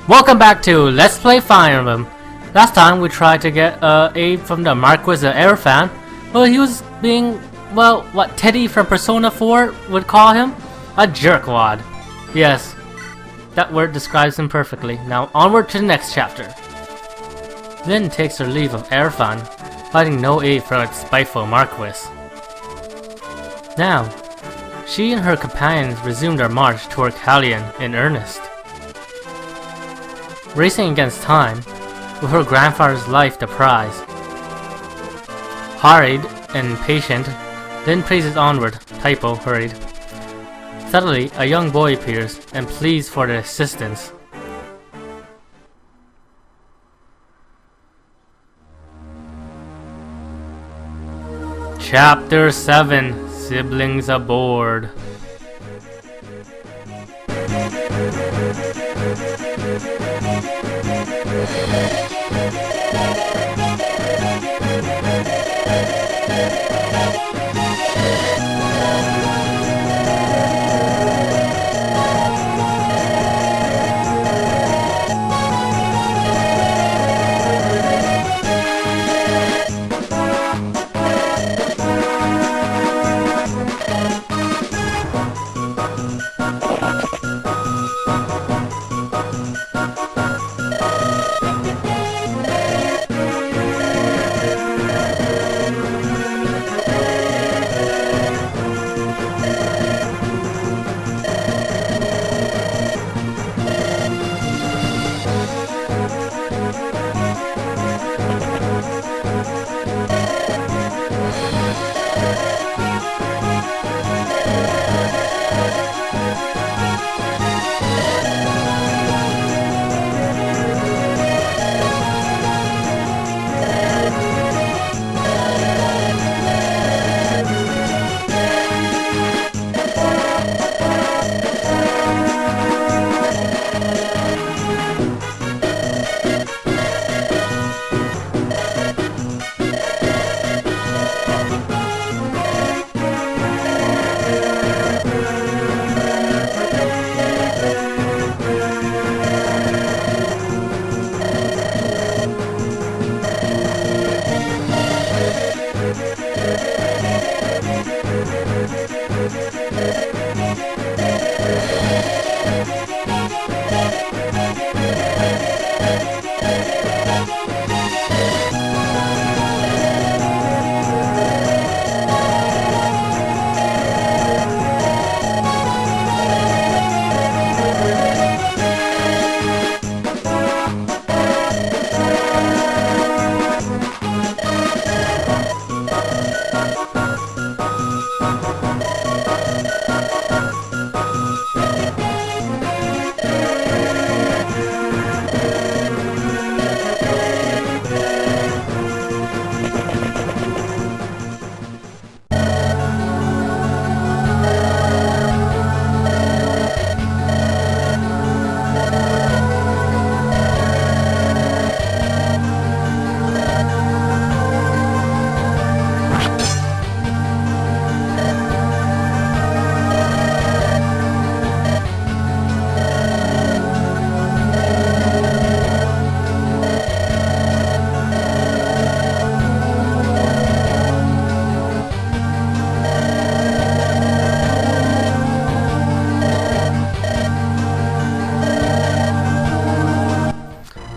Welcome back to Let's Play Fire Emblem. Last time we tried to get aid from the Marquess air fan, but he was being, well, what Teddy from Persona 4 would call him? A jerkwad. Yes, that word describes him perfectly. Now onward to the next chapter. Lyn takes her leave of Airfan, finding no aid from its spiteful Marquess. Now, she and her companions resumed their march toward Calien in earnest. Racing against time, with her grandfather's life the prize. Hurried and impatient, Lyn praises onward, typo, hurried. Suddenly, a young boy appears and pleads for their assistance. Chapter 7, Siblings Aboard.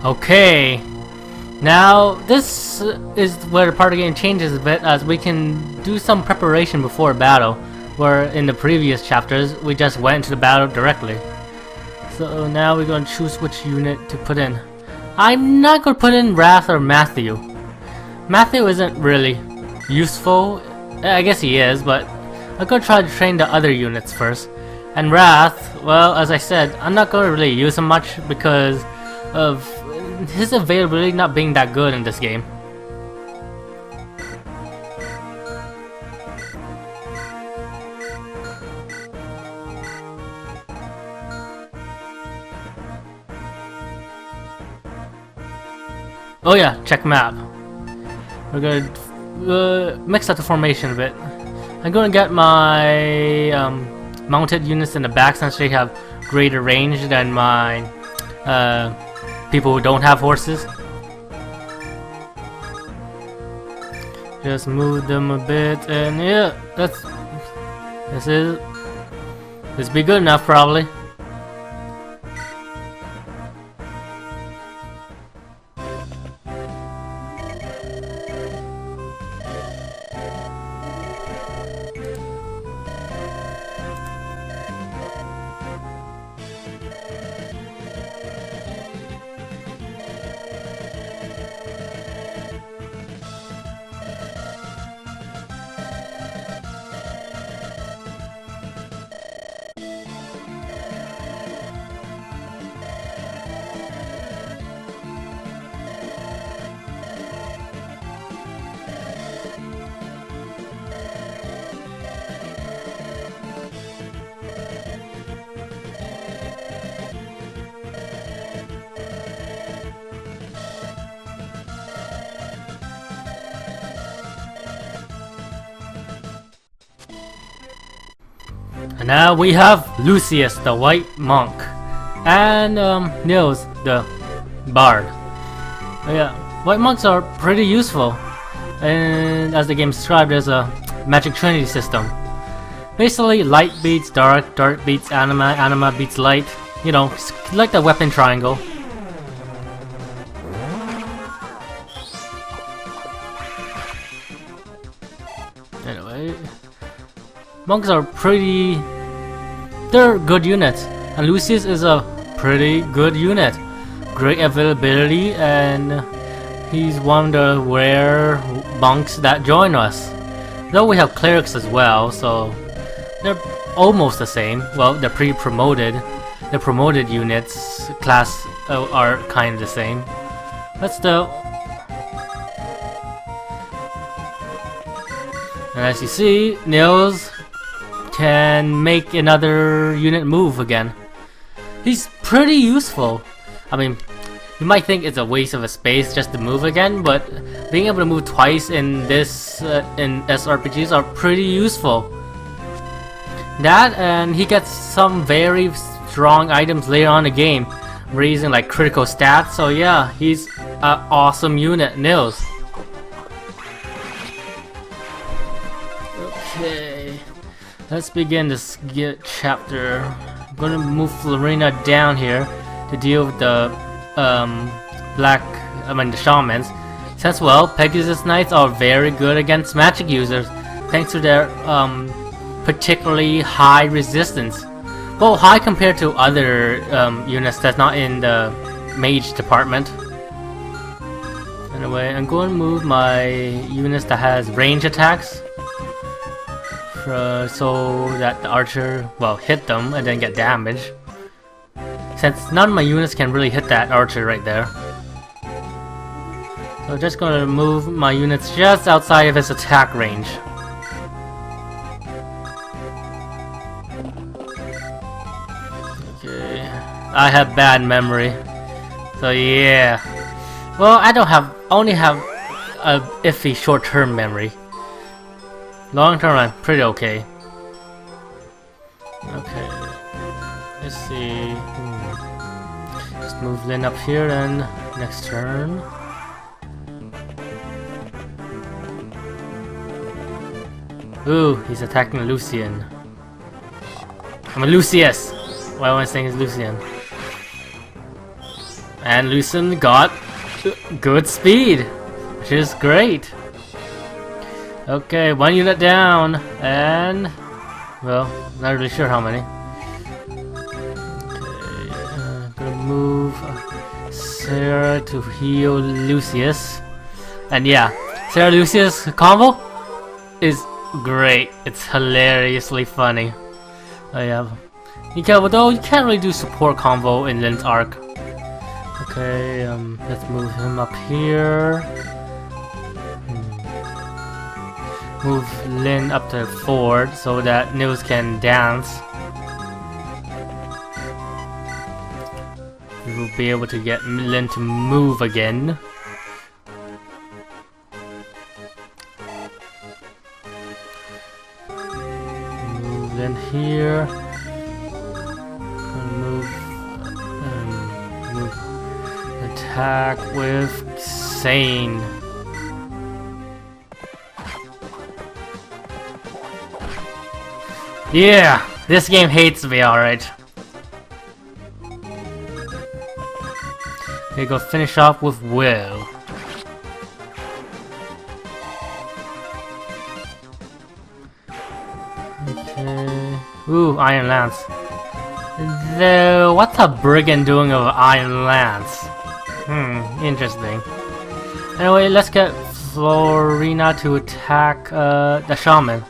Okay, now this is where the part of the game changes a bit, as we can do some preparation before battle, where in the previous chapters we just went into the battle directly. So now we're going to choose which unit to put in. I'm not going to put in Wrath or Matthew. Matthew isn't really useful. I guess he is, but I'm going to try to train the other units first. And Wrath, well, as I said, I'm not going to really use him much because of his availability not being that good in this game. Oh yeah, check map. We're gonna mix up the formation a bit. I'm gonna get my mounted units in the back since they have greater range than my people who don't have horses. Just move them a bit, and yeah, this be good enough probably. And now we have Lucius, the white monk, and Nils, the bard. But yeah, white monks are pretty useful, and as the game described, there's a magic trinity system. Basically, light beats dark, dark beats anima, anima beats light. You know, like the weapon triangle. Anyway, monks are they're good units, and Lucius is a pretty good unit. Great availability, and he's one of the rare monks that join us. Though we have clerics as well, so they're almost the same. Well, they're pre-promoted. The promoted units class are kind of the same. But still. And as you see, Nils can make another unit move again. He's pretty useful. I mean, you might think it's a waste of a space just to move again, but being able to move twice in this in SRPGs are pretty useful. That, and he gets some very strong items later on in the game, raising like critical stats. So yeah, he's an awesome unit, Nils. Okay, let's begin this chapter. I'm gonna move Florina down here to deal with the the shamans. Since, well, Pegasus Knights are very good against magic users, thanks to their particularly high resistance. Well, high compared to other units that's not in the mage department. Anyway, I'm going to move my units that has range attacks, so that the archer, well, hit them and then get damage. Since none of my units can really hit that archer right there. So just gonna move my units just outside of his attack range. Okay, I have bad memory. So yeah. Well, I only have a iffy short-term memory. Long-term, I'm pretty okay. Okay. Let's see. Just move Lyn up here and next turn. Ooh, he's attacking Lucian. I'm a Lucius! Why am I saying he's Lucian? And Lucian got good speed, which is great. Okay, one unit down, and well, not really sure how many. Gonna move Sarah to heal Lucius. And yeah, Sarah Lucius combo is great. It's hilariously funny. Oh yeah. Though you can't really do support combo in Lyn's Arc. Okay, let's move him up here. Move Lyn up to forward so that Nils can dance. We will be able to get Lyn to move again. Move Lyn here. Move attack with Sane. Yeah, this game hates me, alright. Okay, go finish off with Will. Okay. Ooh, Iron Lance. What's a brigand doing of Iron Lance? Interesting. Anyway, let's get Florina to attack the shaman.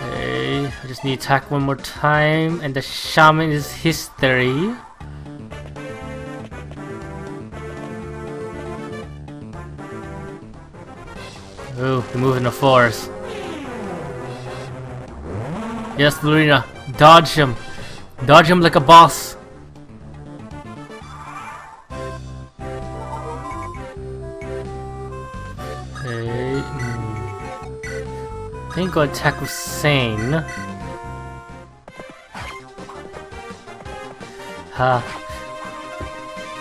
Okay, I just need to attack one more time, and the shaman is history. Ooh, you're moving the force. Yes, Lorena, dodge him. Dodge him like a boss. Okay. I think I'll attack with Sane.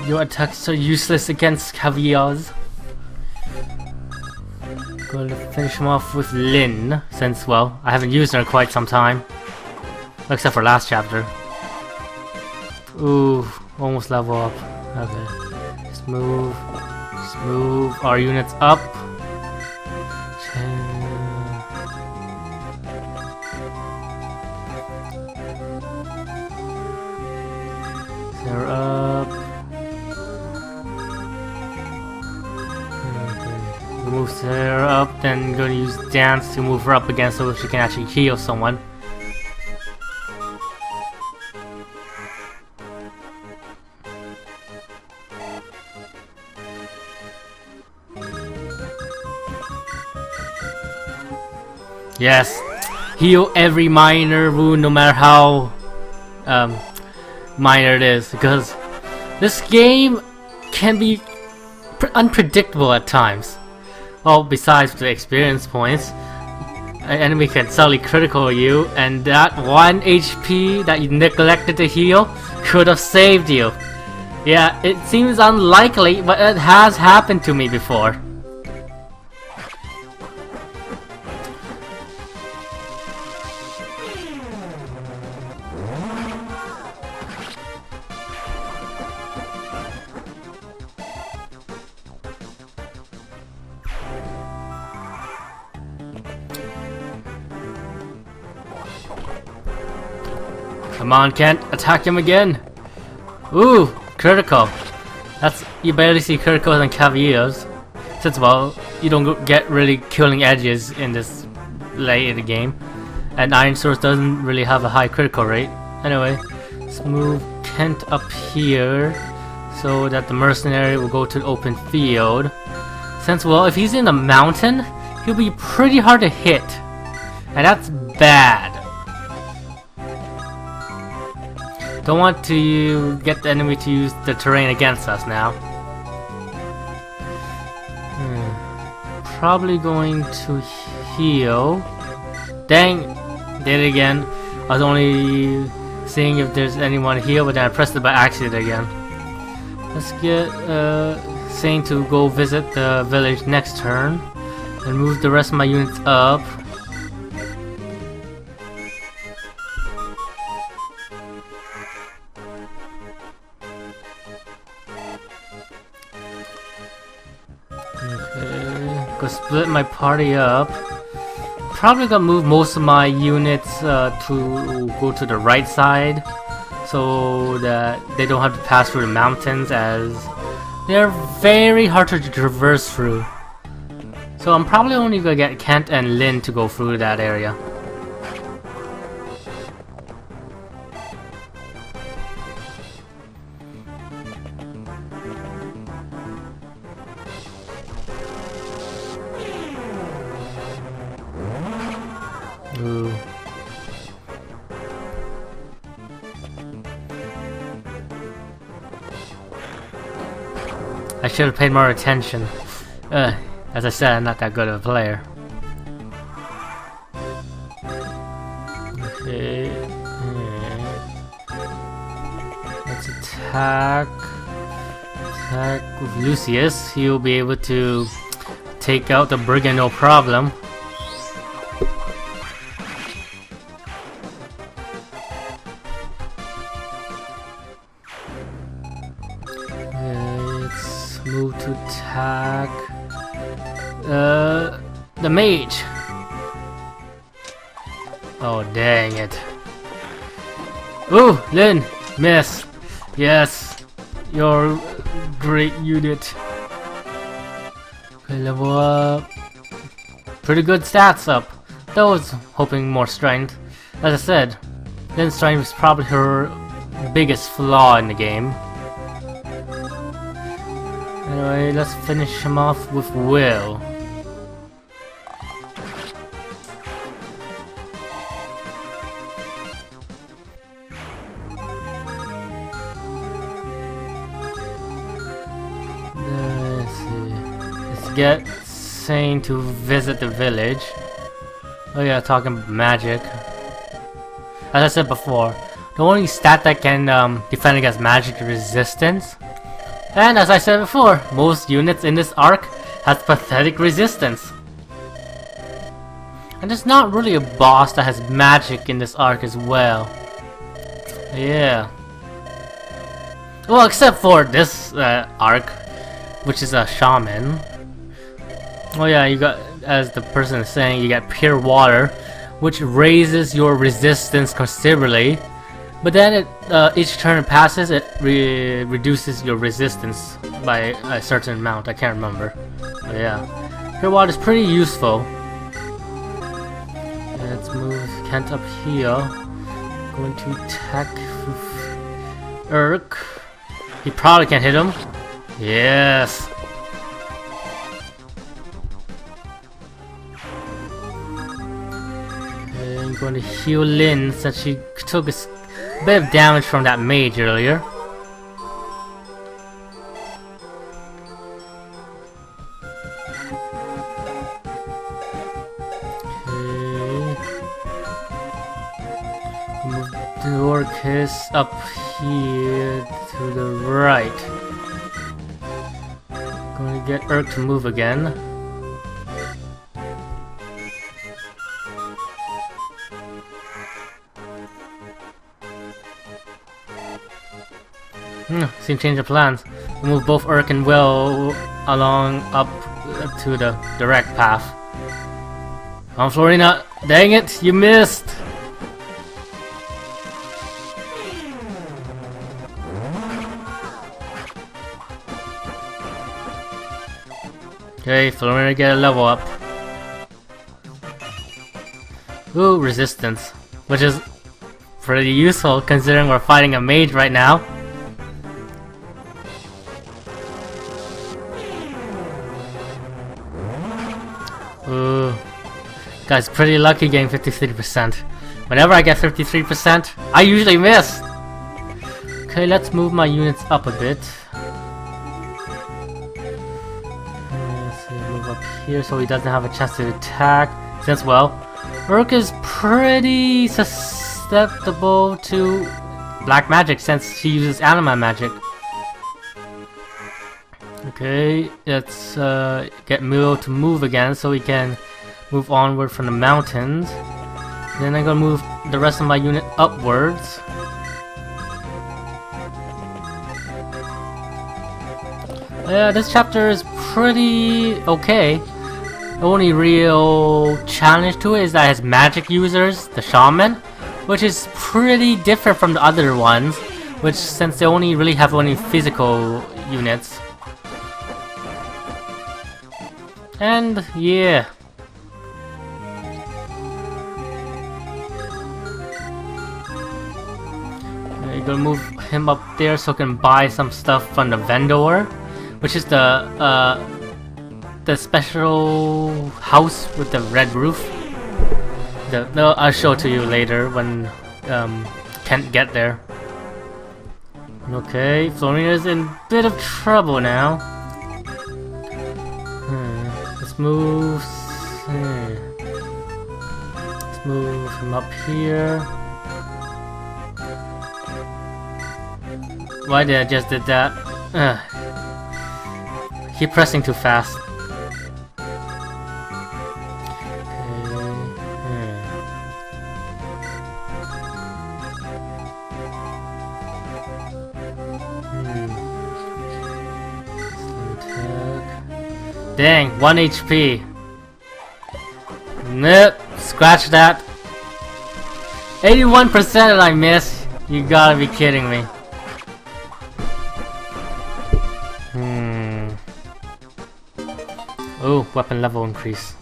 Your attacks are useless against caviars. Going to finish him off with Lyn, since, well, I haven't used her in quite some time. Except for last chapter. Ooh, almost level up. Okay. Just move our units up. They're up. Move her up, then gonna use dance to move her up again so she can actually heal someone. Yes, heal every minor wound, no matter how minor it is, because this game can be unpredictable at times. Well, besides the experience points, an enemy can suddenly critical you, and that 1 HP that you neglected to heal could have saved you. Yeah, it seems unlikely, but it has happened to me before. Come on, Kent, attack him again. Ooh, critical. You barely see criticals and caviars. Since, well, you don't get really killing edges in this late in the game. And Iron Source doesn't really have a high critical rate. Anyway, let's move Kent up here so that the mercenary will go to the open field. Since, well, if he's in a mountain, he'll be pretty hard to hit. And that's bad. Don't want to get the enemy to use the terrain against us now. Probably going to heal. Dang, did it again. I was only seeing if there's anyone heal, but then I pressed it by accident again. Let's get Sane to go visit the village next turn and move the rest of my units up. Go split my party up. Probably gonna move most of my units to go to the right side so that they don't have to pass through the mountains, as they're very hard to traverse through. So I'm probably only gonna get Kent and Lyn to go through that area. Ooh. I should have paid more attention. As I said, I'm not that good of a player. Okay. Let's attack with Lucius. He'll be able to take out the brigand no problem. Let's move to attack the mage. Oh dang it. Ooh, Lyn! Miss! Yes! You're great unit. Okay, level up. Pretty good stats up. Though I was hoping more strength. As I said, Lyn's strength is probably her biggest flaw in the game. Anyway, let's finish him off with Will. Get Sane to visit the village. Oh yeah, talking magic. As I said before, the only stat that can defend against magic is resistance. And as I said before, most units in this arc has pathetic resistance. And there's not really a boss that has magic in this arc as well. Yeah. Well, except for this arc, which is a shaman. Oh yeah, you got, as the person is saying, you got pure water, which raises your resistance considerably. But then it, each turn it passes, it reduces your resistance by a certain amount. I can't remember. But yeah, pure water is pretty useful. Let's move Kent up here. Going to attack with Urk. He probably can hit him. Yes. I'm going to heal Lyn since she took a bit of damage from that mage earlier. Okay. Move the Marquess up here to the right. Going to get Urk to move again. Seem to change the plans. We'll move both Urk and Will along up to the direct path. Come on, Florina! Dang it! You missed! Okay, Florina get a level up. Ooh, resistance. Which is pretty useful considering we're fighting a mage right now. Ooh, guys, pretty lucky getting 53%. Whenever I get 53%, I usually miss. Okay, let's move my units up a bit. Let's see, move up here so he doesn't have a chance to attack. Since, well, Urk is pretty susceptible to black magic since she uses anima magic. Okay, let's get Milo to move again so we can move onward from the mountains. Then I'm gonna move the rest of my unit upwards. Yeah, this chapter is pretty okay. The only real challenge to it is that it has magic users, the shaman, which is pretty different from the other ones, which since they only really have only physical units. And yeah. You're gonna move him up there so I can buy some stuff from the vendor, which is the special house with the red roof. No, I'll show it to you later when can't get there. Okay, Florina's in a bit of trouble now. Let's move. Let's move him up here. Why did I just did that? Ugh. Keep pressing too fast. Dang, 1 HP. Nope, scratch that. 81% and I miss. You gotta be kidding me. Oh, weapon level increase.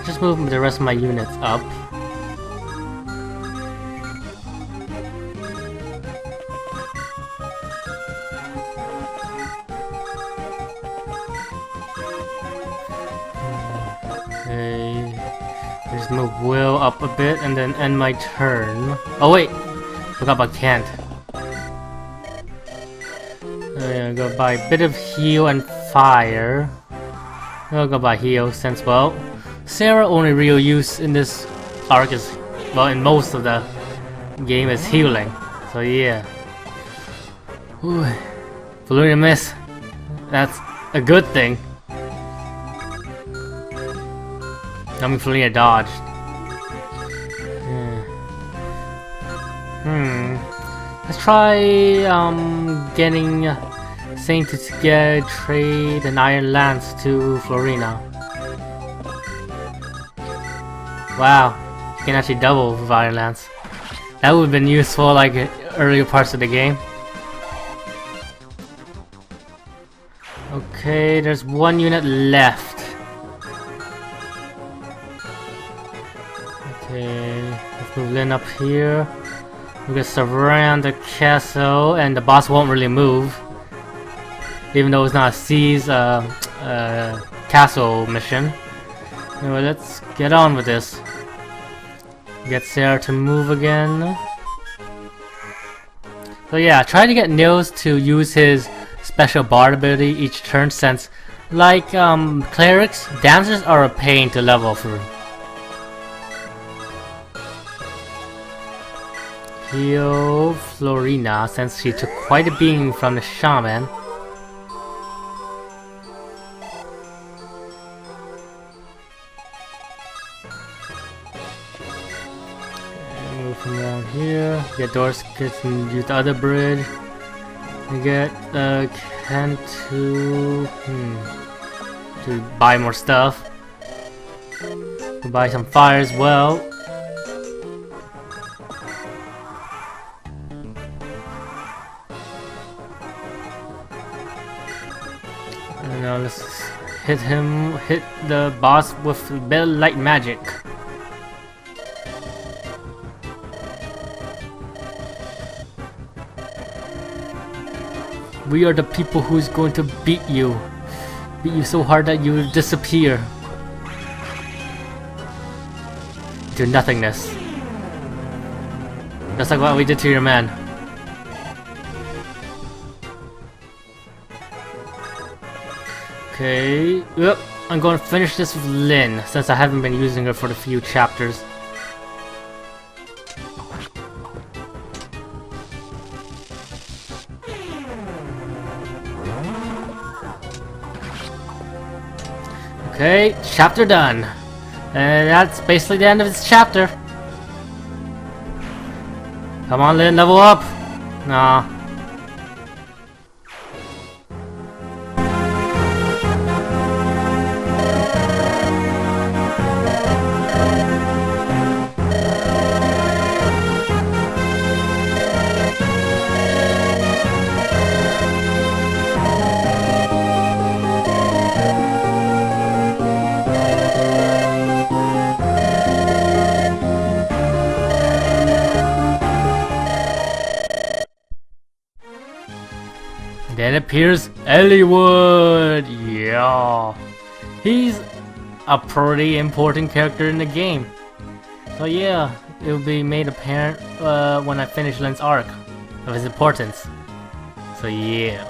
Just move the rest of my units up. Okay, just move Will up a bit and then end my turn. Oh wait, forgot about Kent. I'm gonna go buy a bit of heal and fire. I'll go by heal since, well, Sarah only real use in this arc is, well, in most of the game is healing. So yeah. Ooh, Florina miss. That's a good thing. I mean, Florina dodged. Let's try getting Saint to get trade an iron lance to Florina. Wow, you can actually double with iron lance. That would have been useful like earlier parts of the game. Okay, there's one unit left. Okay, let's move Lyn up here. We're gonna surround the castle and the boss won't really move. Even though it's not a siege castle mission. Anyway, let's get on with this. Get Sarah to move again. So yeah, try to get Nils to use his special bard ability each turn since, like clerics, dancers are a pain to level through. Heal Florina since she took quite a beating from the shaman. From around here, get Doris can use the other bridge. We get Ken to buy more stuff. We'll buy some fire as well. And now let's hit the boss with a bit of light magic. We are the people who's going to beat you so hard that you will disappear to nothingness. Just like what we did to your man. Okay, yep, I'm going to finish this with Lyn since I haven't been using her for the few chapters. Okay, chapter done. And that's basically the end of this chapter. Come on, Lyn, level up. Nah. Then appears Eliwood. Yeah, he's a pretty important character in the game. So yeah, it will be made apparent when I finish Lyn's arc of his importance. So yeah.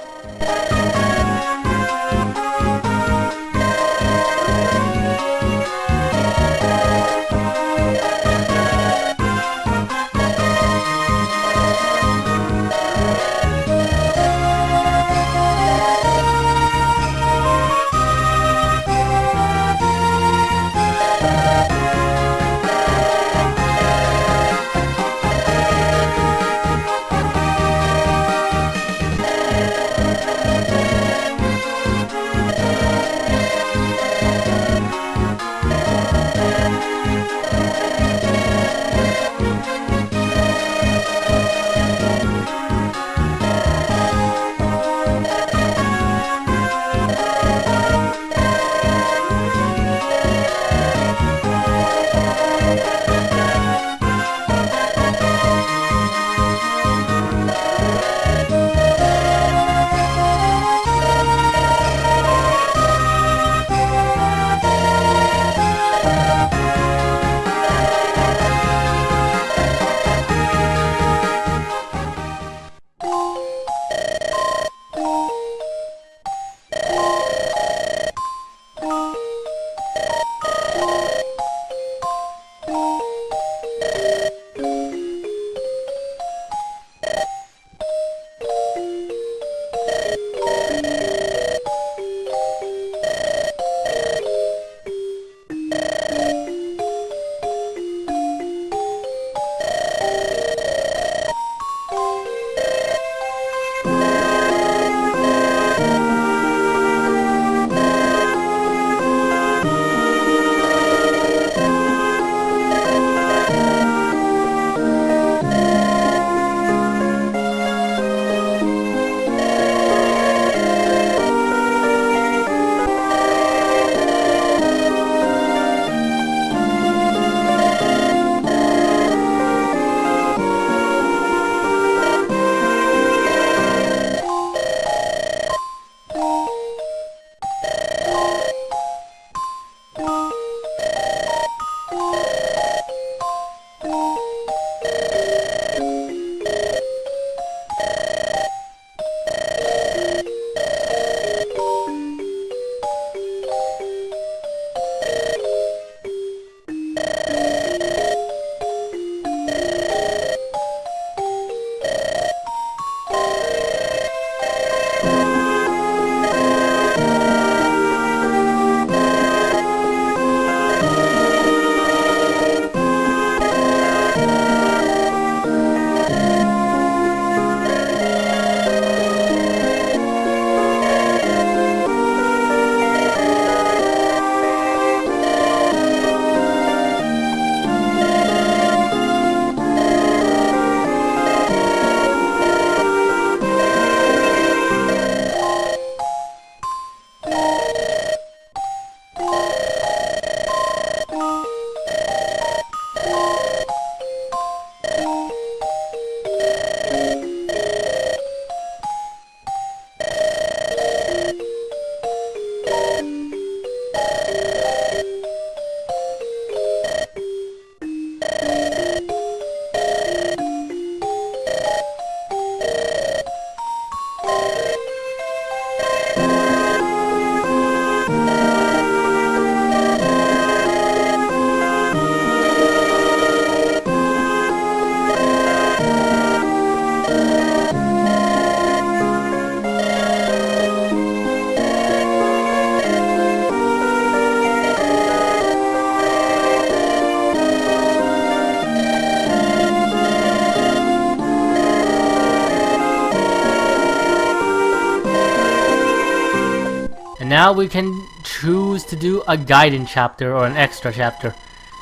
now we can choose to do a guidance chapter or an extra chapter.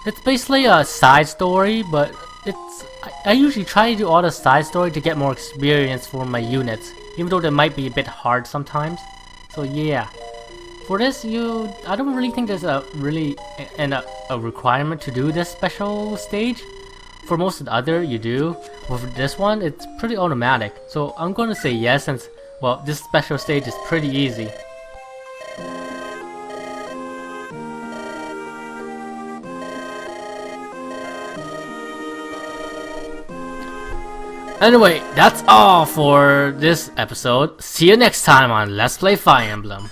It's basically a side story, but I usually try to do all the side story to get more experience for my units, even though they might be a bit hard sometimes. So yeah, for this I don't really think there's a requirement to do this special stage. For most of the other you do, but for this one it's pretty automatic. So I'm going to say yes, since well, this special stage is pretty easy. Anyway, that's all for this episode. See you next time on Let's Play Fire Emblem.